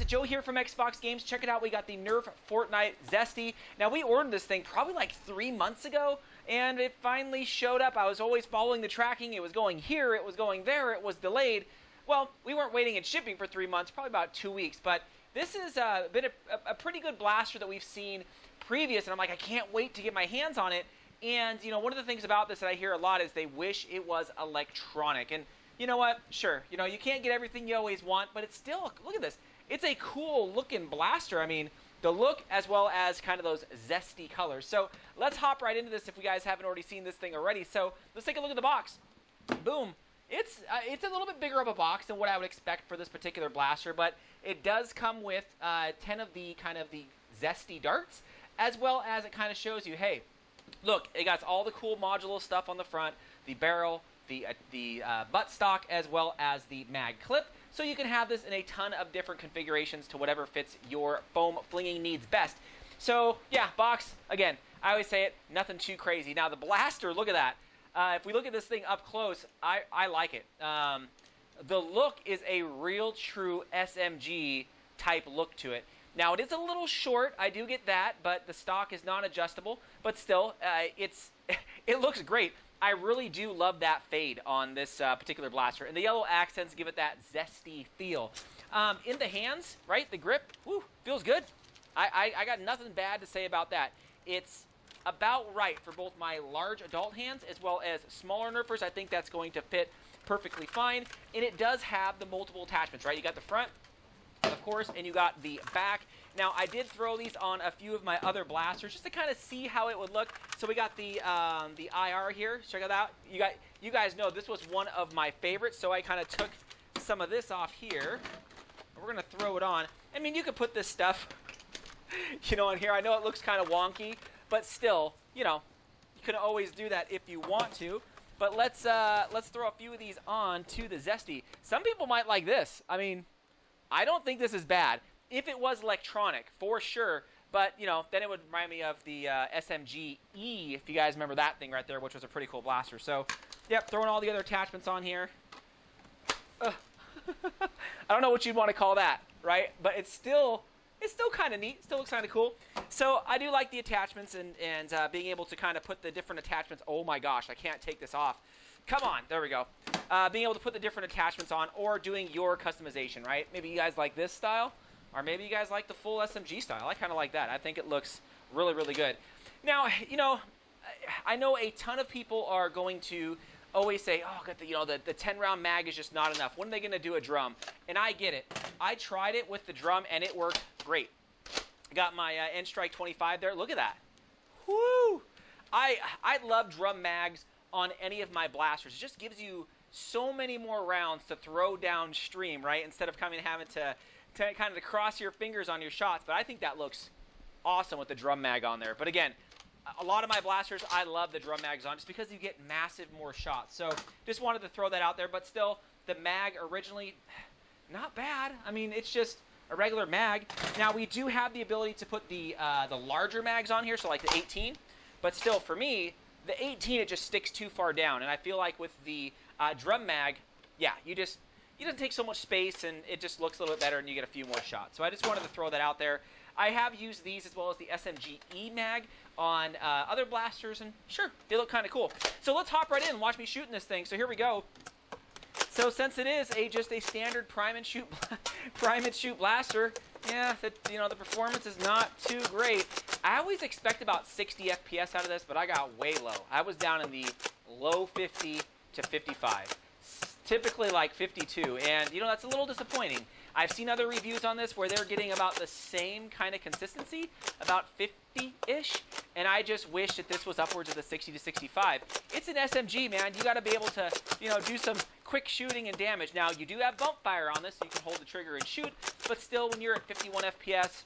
Joe here from XFoxGames. Check it out, we got the NERF FORTNITE ZESTY. Now, we ordered this thing probably like 3 months ago, and it finally showed up. I was always following the tracking. It was going here, it was going there, it was delayed. Well, we weren't waiting and shipping for 3 months, probably about 2 weeks, but this has been a pretty good blaster that we've seen previous, and I'm like, I can't wait to get my hands on it. And, you know, one of the things about this that I hear a lot is they wish it was electronic. And you know what? Sure, you know, you can't get everything you always want, but it's still, look at this. It's a cool looking blaster. I mean, the look as well as kind of those zesty colors. So let's hop right into this if you guys haven't already seen this thing already. So let's take a look at the box. Boom. It's a little bit bigger of a box than what I would expect for this particular blaster, but it does come with 10 of the kind of the zesty darts, as well as it kind of shows you, hey, look, it got all the cool modular stuff on the front, the barrel, the buttstock, as well as the mag clip. So you can have this in a ton of different configurations to whatever fits your foam flinging needs best. So yeah, box, again, I always say it, nothing too crazy. Now the blaster, look at that. If we look at this thing up close, I like it. The look is a real true SMG type look to it. Now it is a little short, I do get that, but the stock is non-adjustable, but still, it looks great. I really do love that fade on this particular blaster, and the yellow accents give it that zesty feel. In the hands, right, the grip, whew, feels good. I got nothing bad to say about that. It's about right for both my large adult hands as well as smaller nerfers. I think that's going to fit perfectly fine, and it does have the multiple attachments, right? You got the front, of course, and you got the back. Now, I did throw these on a few of my other blasters just to kind of see how it would look. So we got the IR here. Check it out. You guys know this was one of my favorites, so I kind of took some of this off here. We're going to throw it on. I mean, you could put this stuff, you know, on here. I know it looks kind of wonky, but still, you know, you can always do that if you want to. But let's throw a few of these on to the Zesty. Some people might like this. I mean, I don't think this is bad. If it was electronic, for sure, but, you know, then it would remind me of the SMG-E, if you guys remember that thing right there, which was a pretty cool blaster. So, yep, throwing all the other attachments on here. I don't know what you'd want to call that, right? But it's still kind of neat. Still looks kind of cool. So I do like the attachments and being able to kind of put the different attachments. Oh my gosh, I can't take this off. Come on, there we go. Being able to put the different attachments on, or doing your customization, right? Maybe you guys like this style, or maybe you guys like the full SMG style. I kind of like that. I think it looks really, really good. Now, you know, I know a ton of people are going to always say, oh, you know, the 10-round mag is just not enough. When are they going to do a drum? And I get it. I tried it with the drum, and it worked great. I got my N-Strike 25 there. Look at that. Woo! I love drum mags on any of my blasters. It just gives you so many more rounds to throw downstream, right? Instead of having to kind of cross your fingers on your shots. But I think that looks awesome with the drum mag on there. But again, a lot of my blasters, I love the drum mags on just because you get massive more shots. So just wanted to throw that out there. But still, the mag originally, not bad. I mean, it's just a regular mag. Now, we do have the ability to put the larger mags on here, so like the 18. But still, for me, the 18, it just sticks too far down. And I feel like with the drum mag, yeah, you don't take so much space, and it just looks a little bit better, and you get a few more shots. So I just wanted to throw that out there. I have used these as well as the SMG-E mag on other blasters, and sure, they look kind of cool. So let's hop right in and watch me shooting this thing. So here we go. So since it is just a standard prime and shoot blaster, yeah, you know, the performance is not too great. I always expect about 60 FPS out of this, but I got way low. I was down in the low 50 to 55. Typically like 52, and you know, that's a little disappointing. I've seen other reviews on this where they're getting about the same kind of consistency, about 50-ish, and I just wish that this was upwards of the 60 to 65. It's an SMG, man. You got to be able to, you know, do some quick shooting and damage. Now, you do have bump fire on this, so you can hold the trigger and shoot, but still, when you're at 51 FPS,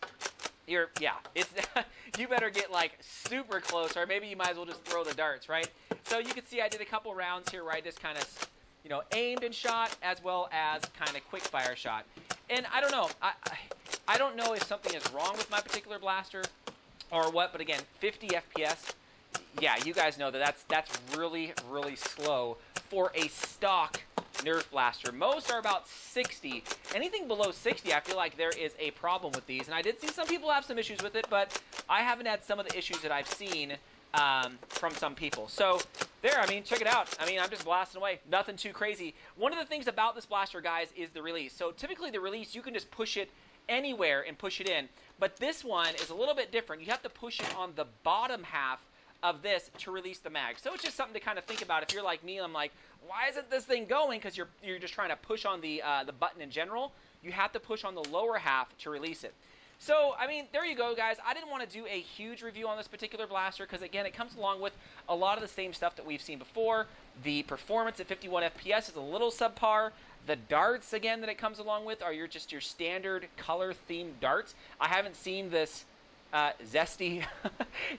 you better get like super close, or maybe you might as well just throw the darts, right? So you can see I did a couple rounds here where I just kind of, you know, aimed and shot, as well as kind of quick fire shot. And I don't know. I don't know if something is wrong with my particular blaster or what, but again, 50 FPS, yeah, you guys know that that's really, really slow for a stock Nerf blaster. Most are about 60. Anything below 60, I feel like there is a problem with these. And I did see some people have some issues with it, but I haven't had some of the issues that I've seen from some people. So there, I mean, check it out. I mean, I'm just blasting away. Nothing too crazy. One of the things about this blaster, guys, is the release. So typically the release, you can just push it anywhere and push it in. But this one is a little bit different. You have to push it on the bottom half of this to release the mag. So it's just something to kind of think about. If you're like me, I'm like, why isn't this thing going? Because you're just trying to push on the button in general. You have to push on the lower half to release it. So, I mean, there you go, guys. I didn't want to do a huge review on this particular blaster because, again, it comes along with a lot of the same stuff that we've seen before. The performance at 51 FPS is a little subpar. The darts, again, that it comes along with are just your standard color-themed darts. I haven't seen this zesty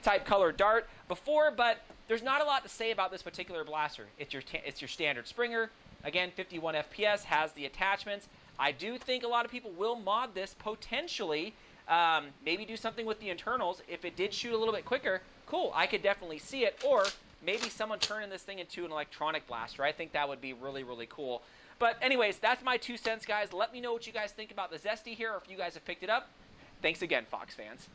type color dart before, but there's not a lot to say about this particular blaster. It's your standard Springer. Again, 51 FPS, has the attachments. I do think a lot of people will mod this potentially. Maybe do something with the internals. If it did shoot a little bit quicker, cool, I could definitely see it. Or maybe someone turning this thing into an electronic blaster. I think that would be really, really cool. But anyways, that's my 2 cents, guys. Let me know what you guys think about the Zesty here, or if you guys have picked it up. Thanks again, Fox fans.